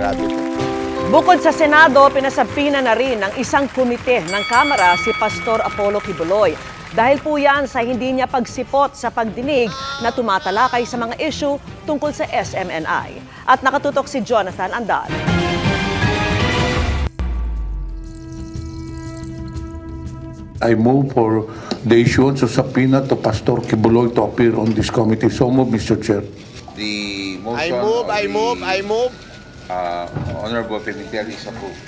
Grabe po. Bukod sa Senado, pinasabpina na rin ng isang komite ng Kamara si Pastor Apollo Kibuloy. Dahil po yan sa hindi niya pagsipot sa pagdinig na tumatalakay sa mga issue tungkol sa SMNI. At nakatutok si Jonathan Andal. I move for the issuance of subpoena to Pastor Kibuloy to appear on this committee. So move, Mr. Chair. The I motion move. Honorable Pimentel is approved.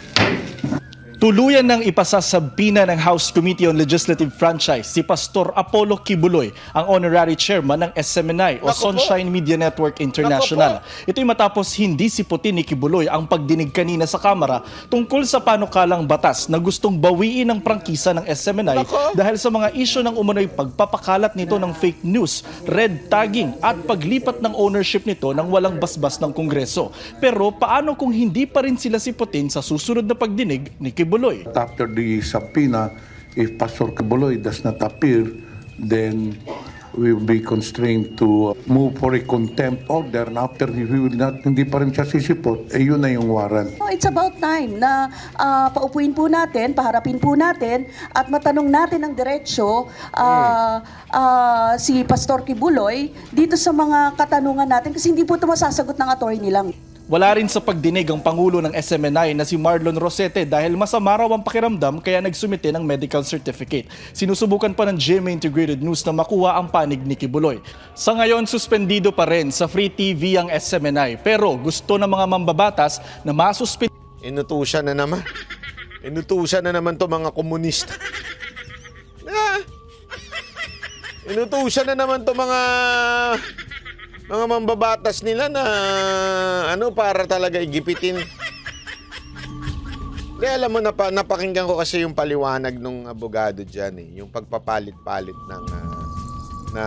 Tuluyan ng ipasasabpina ng House Committee on Legislative Franchise si Pastor Apollo Kibuloy, ang honorary chairman ng SMNI o Sunshine Media Network International. Ito'y matapos hindi siputin ni Kibuloy ang pagdinig kanina sa Kamara tungkol sa panukalang batas na gustong bawiin ang prangkisa ng SMNI dahil sa mga isyu ng umano'y pagpapakalat nito ng fake news, red tagging at paglipat ng ownership nito ng walang basbas ng Kongreso. Pero paano kung hindi pa rin sila siputin sa susunod na pagdinig ni Kibuloy? After the subpoena, if Pastor Kibuloy does not appear, then we will be constrained to move for a contempt order. And after he will not, hindi pa rin siya sisipot, yun na yung warrant. It's about time na paupuin po natin, paharapin po natin at matanong natin ng diretsyo si Pastor Kibuloy dito sa mga katanungan natin kasi hindi po ito masasagot ng attorney lang. Wala rin sa pagdinig ang Pangulo ng SMNI na si Marlon Rosete dahil masama raw ang pakiramdam kaya nagsumite ng medical certificate. Sinusubukan pa ng GMA Integrated News na makuha ang panig ni Kibuloy. Sa ngayon, suspendido pa rin sa Free TV ang SMNI pero gusto ng mga mambabatas na masuspend. Inutusan na naman. Inutusan na naman to mga komunista. Inutusan na naman to mga mambabatas nila na para talaga igipitin. Di alam mo, napakinggan ko kasi yung paliwanag ng abogado dyan yung pagpapalit-palit ng na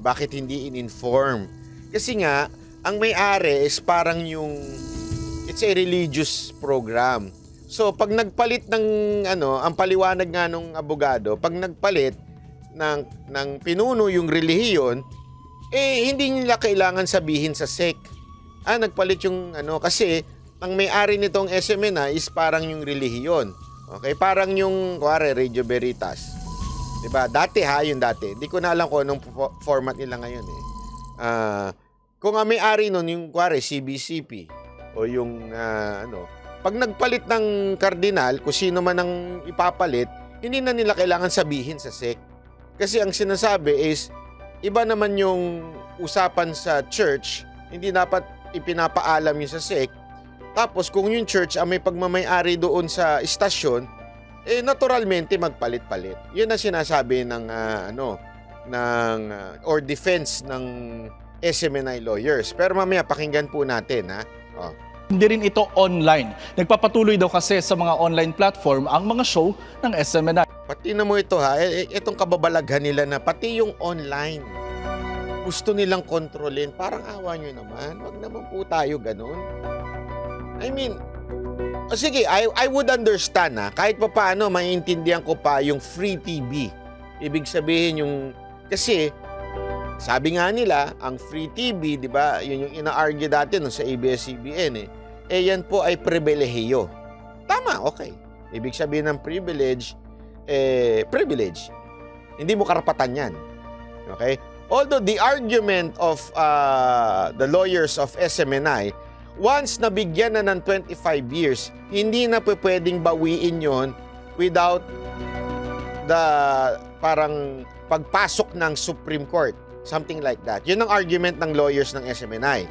bakit hindi in-inform. Kasi nga, ang may-ari is parang it's a religious program. So, pag nagpalit ng ang paliwanag nga nung abogado, pag nagpalit ng pinuno yung relihiyon, hindi nila kailangan sabihin sa SEC. Nagpalit yung kasi ang may-ari nitong SMNI is parang yung relihiyon. Okay? Parang yung, Radio Veritas. Diba? Dati yung dati. Hindi ko na alam kung anong format nila ngayon kung ang may-ari nun, yung, CBCP, o yung, pag nagpalit ng kardinal, kung sino man ang ipapalit, hindi na nila kailangan sabihin sa SEC. Kasi ang sinasabi is, iba naman yung usapan sa church, hindi dapat ipinapaalam yung sa SEC. Tapos kung yung church ang may pagmamay-ari doon sa istasyon, naturalmente magpalit-palit. Yun ang sinasabi ng or defense ng SMNI lawyers. Pero mamaya pakinggan po natin Hindi rin ito online. Nagpapatuloy daw kasi sa mga online platform ang mga show ng SMNI. Pati na mo ito itong kababalaghan nila na pati yung online gusto nilang kontrolin. Parang awa nyo naman. Wag naman po tayo ganun. I mean, sige, I would understand kahit pa paano maiintindihan ko pa yung free TV. Ibig sabihin kasi sabi nga nila, ang free TV, di ba, yun yung ina-argue dati sa ABS-CBN yan po ay pribilehiyo. Tama, okay. Ibig sabihin ng privilege, privilege. Hindi mo karapatan yan. Okay? Although the argument of the lawyers of SMNI, once nabigyan na ng 25 years, hindi na pwedeng bawiin yon without the parang pagpasok ng Supreme Court. Something like that. Yun ang argument ng lawyers ng SMNI.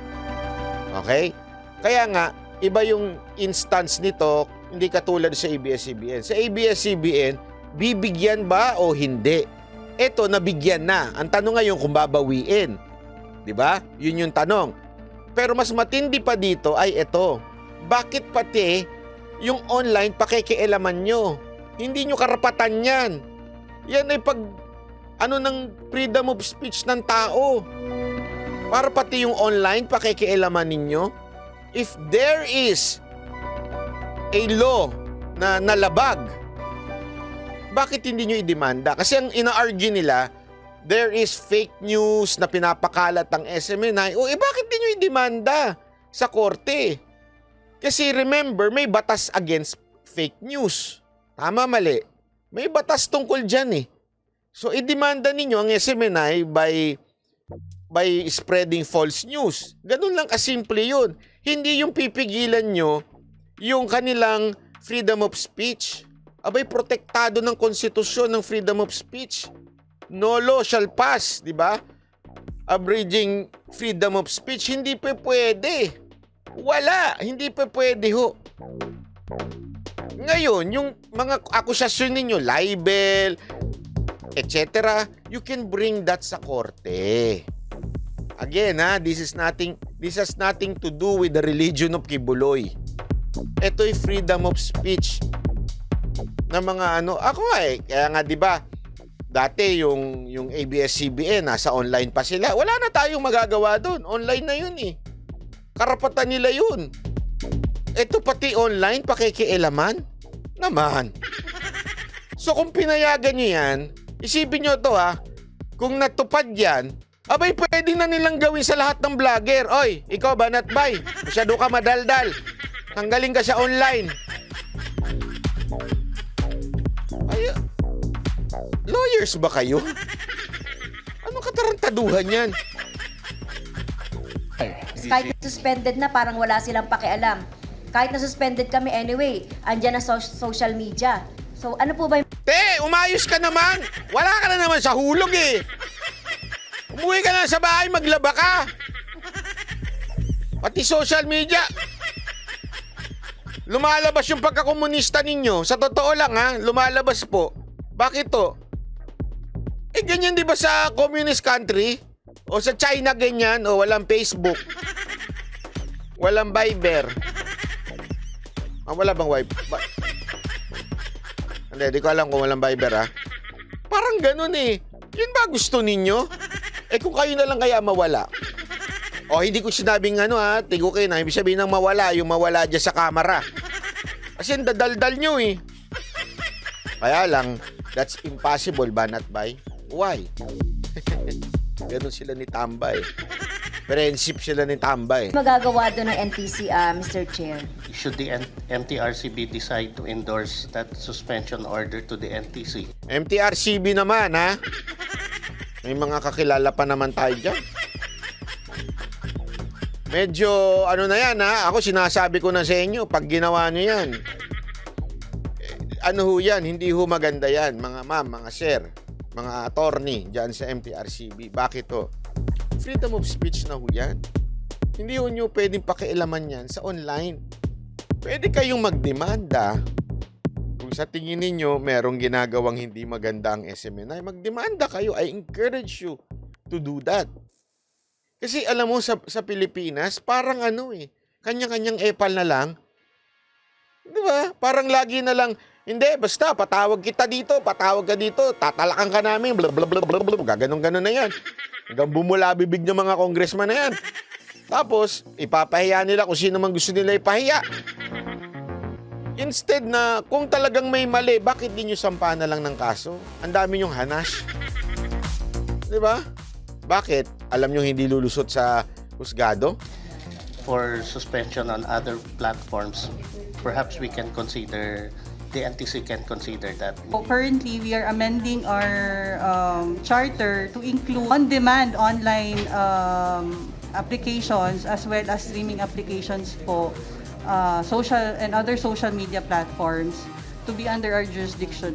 Okay? Kaya nga, iba yung instance nito, hindi katulad sa ABS-CBN. Sa ABS-CBN, bibigyan ba o hindi? Ito, nabigyan na. Ang tanong ngayon kung babawiin. Diba? Yun yung tanong. Pero mas matindi pa dito ay ito. Bakit pati yung online pakikialaman nyo? Hindi nyo karapatan yan. Yan ay ng freedom of speech ng tao. Para pati yung online pakikialaman ninyo. If there is a law na nalabag, bakit hindi nyo idemanda? Kasi ang ina-argue nila, there is fake news na pinapakalat ng SMNI. Bakit hindi nyo idemanda sa korte? Kasi remember, may batas against fake news. Tama, mali. May batas tungkol dyan eh. So, idemanda ninyo ang SMNI by spreading false news. Ganun lang kasimple yun. Hindi yung pipigilan nyo yung kanilang freedom of speech. Abay, protektado ng konstitusyon ng freedom of speech. No law shall pass, di ba? Abridging freedom of speech, hindi pa pwede. Wala, hindi pa pwede ho. Ngayon, yung mga akusasyon ninyo, libel, etc., you can bring that sa korte. Again, this has nothing to do with the religion of Kibuloy. Ito'y freedom of speech na mga ako kaya nga 'di ba? Dati yung ABS-CBN nasa online pa sila. Wala na tayong magagawa doon. Online na 'yun eh. Karapatan nila 'yun. Ito pati online pakikialaman naman. So kung pinayagan niyo 'yan, isipin niyo to kung natupad 'yan, abay pwede na nilang gawin sa lahat ng vlogger. Oy, ikaw Banat Bay, masyado ka madaldal. Tanggalin ka sa online. Ay, lawyers ba kayo? Anong katarantaduhan yan? Kahit suspended na, parang wala silang pakialam. Kahit na suspended kami anyway, andyan na social media. So ano po ba yung... Te, umayos ka naman. Wala ka na naman sa hulog eh. Umuwi ka na sa bahay, maglaba ka. Pati social media. Lumalabas yung pagkakomunista ninyo. Sa totoo lang lumalabas po. Bakit to? Ganyan di ba sa communist country? O sa China ganyan? O walang Facebook? Walang Viber? Wala bang Viber? Hindi, di ko alam kung walang Viber Parang ganun eh. Yun ba gusto ninyo? Kung kayo na lang kaya mawala. O hindi ko sinabing tigo kayo na. Ibig sabihin ng mawala, yung mawala dyan sa kamera. Kasi dadaldal nyo eh. Kaya lang, that's impossible, Banat Bay. Why? Ganun sila ni Tambay. Friendship sila ni Tambay. magagawa doon ng NTC, Mr. Chair? Should the MTRCB decide to endorse that suspension order to the NTC? MTRCB naman, May mga kakilala pa naman tayo dyan. Medyo, na yan, Ako sinasabi ko na sa inyo, pag ginawa nyo yan, yan, hindi ho maganda yan, mga ma'am, mga sir, mga attorney dyan sa MTRCB. Bakit to? Freedom of speech na ho yan. Hindi ho nyo pwedeng pakialaman yan sa online. Pwede kayong magdemanda. Kung sa tingin ninyo merong ginagawang hindi maganda ang SMNI, magdemanda kayo. I encourage you to do that. Kasi alam mo sa Pilipinas, parang kanya-kanyang epal na lang. 'Di ba? Parang lagi na lang, hindi, basta patawag kita dito, patawag ka dito, tatalakan ka namin, blah blah blah blah blah, gaganon-ganon na 'yan. Hanggang bumula bibig ng mga congressman na 'yan. Tapos ipapahiya nila kung sino man gusto nila ipahiya. Instead na kung talagang may mali, bakit di nyo sampahan na lang ng kaso? Ang dami nyong hanash. 'Di ba? Bakit? Alam nyo hindi lulusot sa husgado? For suspension on other platforms, perhaps we can consider, the NTC can consider that. Currently, we are amending our charter to include on-demand online applications as well as streaming applications po, social and other social media platforms to be under our jurisdiction.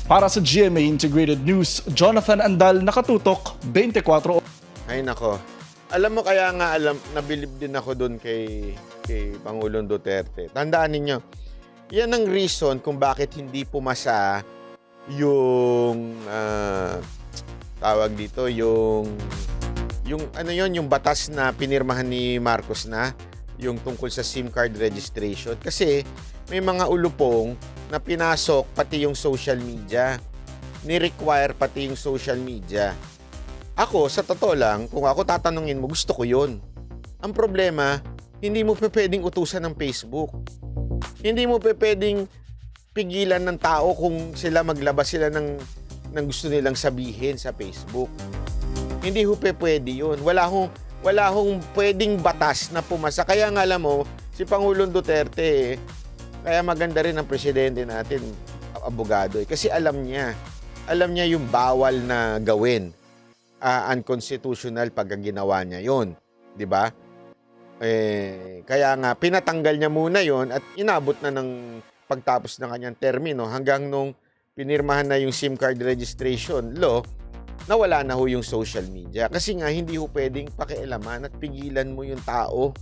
Para sa GMA Integrated News, Jonathan Andal, nakatutok 24 oras. Ay nako. Alam mo kaya nga nabilib din ako doon kay Pangulong Duterte. Tandaan ninyo, yan ang reason kung bakit hindi pumasa yung tawag dito, yung yung batas na pinirmahan ni Marcos na yung tungkol sa SIM card registration. Kasi may mga ulupong na pinasok pati yung social media. Ni-require pati yung social media. Ako, sa totoo lang, kung ako tatanungin mo, gusto ko yun. Ang problema, hindi mo pwedeng utusan ng Facebook. Hindi mo pwedeng pigilan ng tao kung sila maglabas sila ng gusto nilang sabihin sa Facebook. Hindi ho pwede yun. Wala hong pwedeng batas na pumasa. Kaya nga alam mo, si Pangulong Duterte, kaya maganda rin ang presidente natin, abogado. Kasi alam niya yung bawal na gawin. Unconstitutional pag ginawa niya yon, di ba? Kaya nga, pinatanggal niya muna yon at inabot na ng pagtapos ng kanyang termino hanggang nung pinirmahan na yung SIM card registration law, nawala na ho yung social media. Kasi nga, hindi ho pwedeng pakialaman at pigilan mo yung tao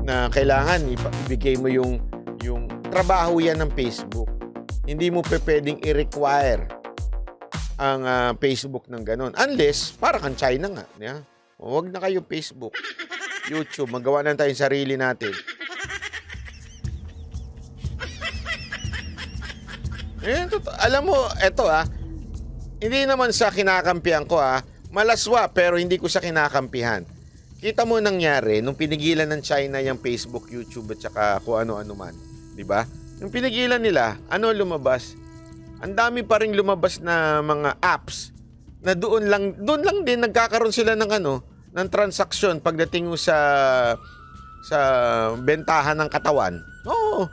na kailangan ibigay mo yung trabaho yan ng Facebook. Hindi mo pwedeng i-require ang Facebook ng ganon. Unless, para kang China nga. Yeah? Huwag na kayo Facebook, YouTube. Magawa na tayong sarili natin. Alam mo, eto hindi naman sa kinakampihan ko malaswa pero hindi ko sa kinakampihan. Kita mo nangyari nung pinigilan ng China yung Facebook, YouTube at saka kung ano-ano man, 'di ba? Nung pinigilan nila, ano lumabas? Ang dami pa ring lumabas na mga apps na doon lang din nagkakaroon sila ng ng transaksyon pagdating sa bentahan ng katawan. Oo.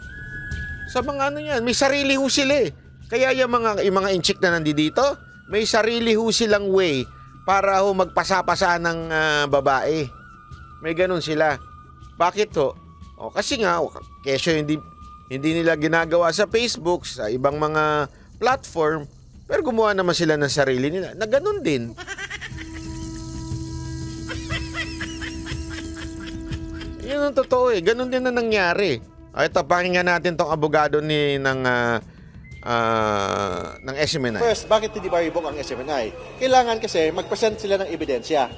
Sa mga yan, may sarili ho sila. Kaya yung mga inchik na nandito, may sarili ho silang way para ho magpasa-pasa ng babae. May ganun sila. Bakit ho? Kasi nga, kesyo hindi nila ginagawa sa Facebook, sa ibang mga platform, pero gumawa naman sila ng sarili nila na ganun din. Yun ang totoo ganun din na nangyari. Ito, pakinggan natin tong abogado ng SMNI. First, bakit hindi ba revoke ang SMNI? Kailangan kasi mag-present sila ng ebidensya.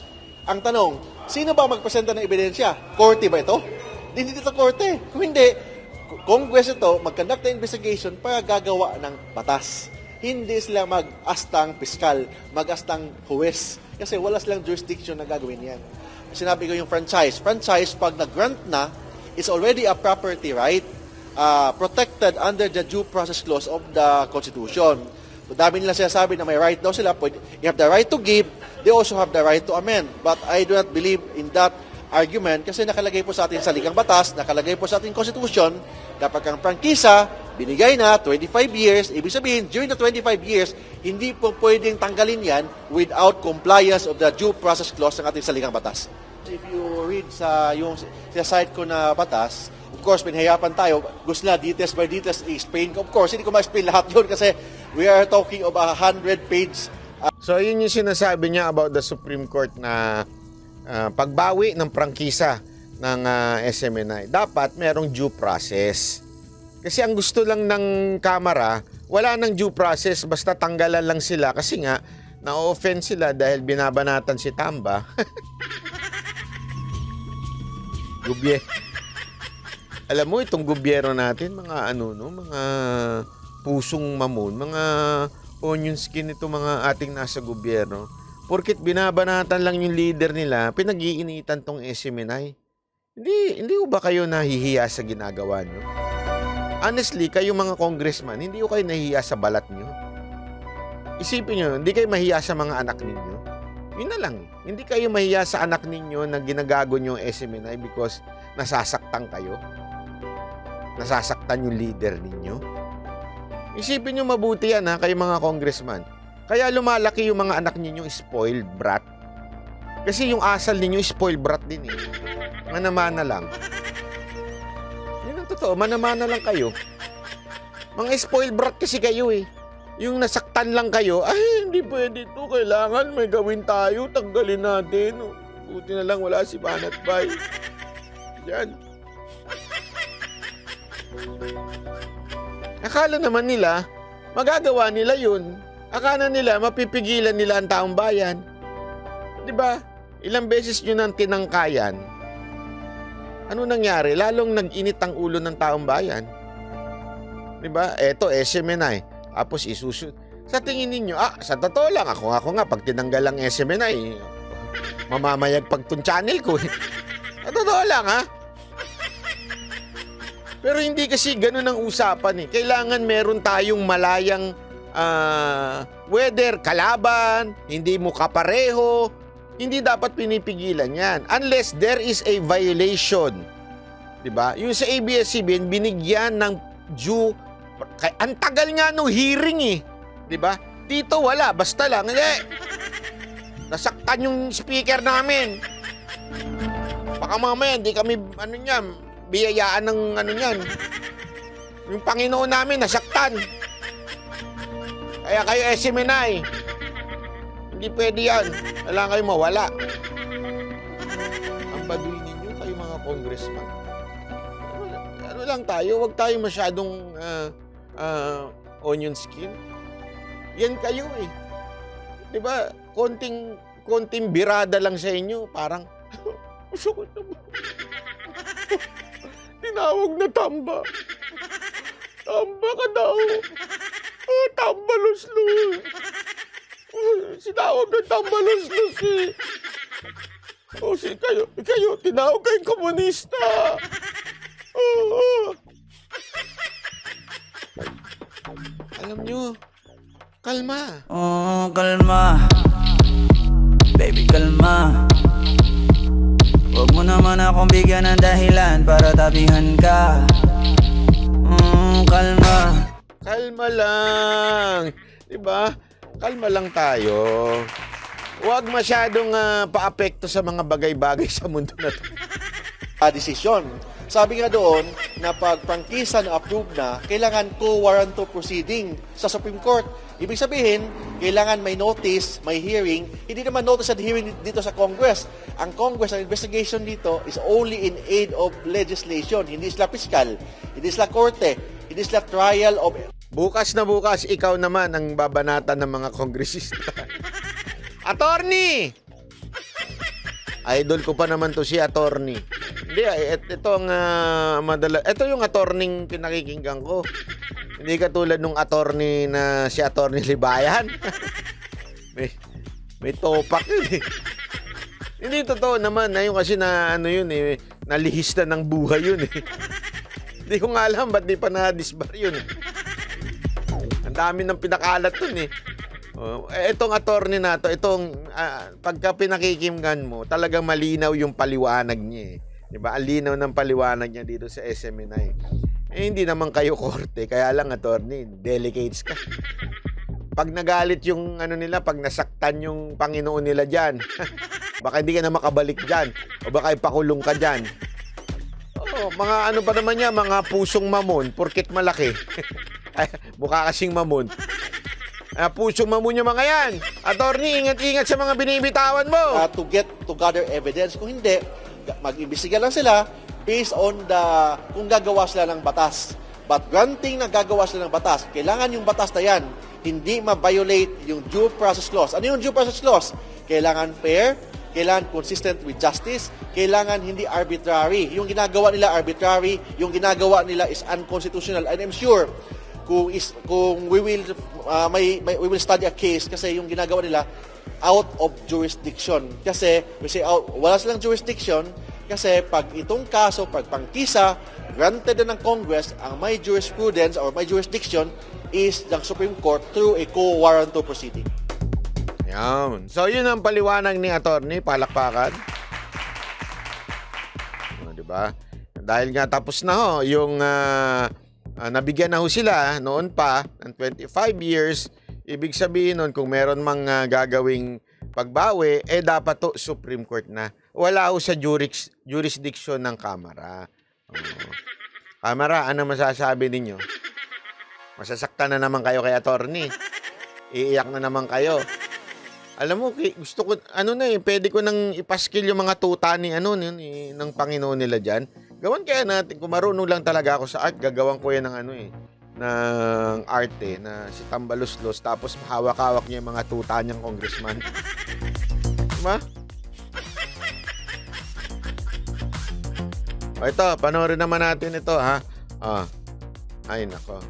Ang tanong, sino ba mag-presenta ng ebidensya? Korte ba ito? Hindi ito korte. Kung hindi, Congress ito mag-conduct ng investigation para gagawa ng batas. Hindi sila mag-astang piskal, mag-astang huwes. Kasi wala silang jurisdiction na gagawin yan. Sinabi ko yung franchise. Franchise, pag nag-grant na, is already a property right protected under the due process clause of the Constitution. So, dami nila sinasabi na may right daw sila. You have the right to give, they also have the right to amend. But I do not believe in that argument kasi nakalagay po sa ating saligang batas, nakalagay po sa ating Constitution, dapat kang prangkisa, binigay na 25 years, ibig sabihin, during the 25 years, hindi po pwedeng tanggalin yan without compliance of the due process clause ng ating saligang batas. If you read yung site ko na batas, of course, pinahirapan tayo. Gusto na details by details i-explain ko. Of course, hindi ko ma-explain lahat yun kasi we are talking of 100-page. So, yun yung sinasabi niya about the Supreme Court na pagbawi ng prangkisa ng SMNI. Dapat merong due process. Kasi ang gusto lang ng Kamara, wala nang due process, basta tanggalan lang sila. Kasi nga, na-offend sila dahil binabanatan si Tamba. Alam mo, itong gobyerno natin, mga mga pusong mamon, mga onion skin ito mga ating nasa gobyerno. Porkit binabanatan lang yung leader nila, pinag-iinitan tong SMNI. Hindi ba kayo nahihiya sa ginagawa nyo? Honestly, kayo mga congressman, hindi kayo nahihiya sa balat nyo. Isipin nyo, hindi kayo mahiya sa mga anak ninyo. Yun na lang. Hindi kayo mahiya sa anak ninyo na ginagago nyo yung SMNI because nasasaktan kayo. Nasasaktan yung leader ninyo. Isipin nyo mabuti yan kayo mga congressman. Kaya lumalaki yung mga anak ninyo spoiled brat. Kasi yung asal ninyo spoiled brat din Manamana lang. Yun ang totoo, manamana lang kayo. Mga spoiled brat kasi kayo Yung nasaktan lang kayo, ay hindi pwede ito, kailangan may gawin tayo, tanggalin natin. Buti na lang wala si Banat Bay. Yan. Akala naman nila, magagawa nila yun. Akala nila, mapipigilan nila ang taong bayan. Diba? Ilang beses nyo nang tinangkayan. Ano nangyari? Lalong nag-init ang ulo ng taong bayan. Diba? Eto, SMNI. Tapos isusunod. Sa tingin ninyo, sa totoo lang, ako nga, pag tinanggal ang SMNI, mamamayag pag tun channel ko Sa totoo lang, Pero hindi kasi ganun ang usapan Kailangan meron tayong malayang whether kalaban, hindi mo kapareho, hindi dapat pinipigilan yan. Unless there is a violation 'Di ba? Yung sa ABS-CBN binigyan ng due. Ang tagal nga nung hearing eh. 'Di ba? Dito wala, basta lang. Hindi. Nasaktan yung speaker namin. Baka mamaya hindi kami biyayaan ng yung Panginoon namin nasaktan. Kaya kayo SMNI, hindi pwede yan. Kailangan kayo mawala. Ang baduy ninyo, kayo mga congressman. Ano lang tayo, huwag tayo masyadong onion skin. Yan kayo eh. Diba, konting birada lang sa inyo, parang, masakot na ba? Tinawag na tamba. Tamba ka daw. Tamba luslus. Sinawag na tamba luslus eh. Kayo, tinawag kayong komunista. Alam nyo, kalma. Oh, kalma. Baby, kalma. Huwag mo naman akong bigyan ng dahilan para tabihan ka. Kalma. Kalma lang. Diba? Kalma lang tayo. Huwag masyadong paapekto sa mga bagay-bagay sa mundo na to. Desisyon. Sabi nga doon na pag prangkisa na approve na, kailangan co-warranto proceeding sa Supreme Court. Ibig sabihin, kailangan may notice, may hearing. Hindi naman notice at hearing dito sa Congress. Ang Congress, ang investigation dito is only in aid of legislation. Hindi sila fiscal, hindi sila korte, hindi sila trial of... Bukas na bukas, ikaw naman ang babanatan ng mga kongresista. Attorney! Idol ko pa naman to si attorney. Hindi, ito yung attorney pinakikinggan ko. Hindi katulad nung attorney na si attorney Libayan. may topak yun eh. Hindi totoo naman. Ayun kasi nalihis na ng buhay yun eh. Hindi ko nga alam ba't di pa na-disbar yun eh. Ang dami ng pinakalat dun eh. Itong attorney na to, pagka pinakikinggan mo, talagang malinaw yung paliwanag niya eh. Diba? Ang linaw ng paliwanag niya dito sa SMNI. Hindi naman kayo korte, kaya lang attorney, delicates ka. Pag nagalit yung nila, pag nasaktan yung Panginoon nila dyan, baka hindi ka na makabalik dyan, o baka ipakulong ka dyan. Mga pa naman niya, mga pusong mamon, porket malaki. Mukha kasing mamon. Pusong mamon yung mga yan. Attorney, ingat-ingat sa mga binibitawan mo. To gather evidence. Kung hindi, mag-imbestiga lang sila based on kung gagawa sila ng batas. But granting na gagawa sila ng batas, kailangan yung batas na yan hindi ma-violate yung due process clause. Ano yung due process clause? Kailangan fair, kailangan consistent with justice, kailangan hindi arbitrary. Yung ginagawa nila arbitrary, yung ginagawa nila is unconstitutional. And I'm sure kung we will study a case kasi yung ginagawa nila out of jurisdiction. Kasi wala silang jurisdiction kasi pag itong kaso, pag pangkisa, granted na ng Congress, ang may jurisprudence or may jurisdiction is the Supreme Court through a co-warranto proceeding. Yan. So yun ang paliwanag ni attorney, palakpakan. Diba? Dahil nga tapos na yung nabigyan na sila noon pa ng 25 years, ibig sabihin nun kung meron mang gagawing pagbawi, dapat to Supreme Court na. Wala sa jurisdiction ng Kamara. Kamara, ano masasabi ninyo? Masasaktan na naman kayo kay attorney. Iiyak na naman kayo. Alam mo, gusto ko, pwede ko nang ipaskil yung mga tuta ng Panginoon nila dyan. Gawan kaya natin, kung marunong lang talaga ako sa art, gagawan ko yan ng arte na si Tambaluslos, tapos hawak-hawak niya yung mga tuta niyang congressman. Diba? Ito, panoorin naman natin ito, ha? Ay, nako.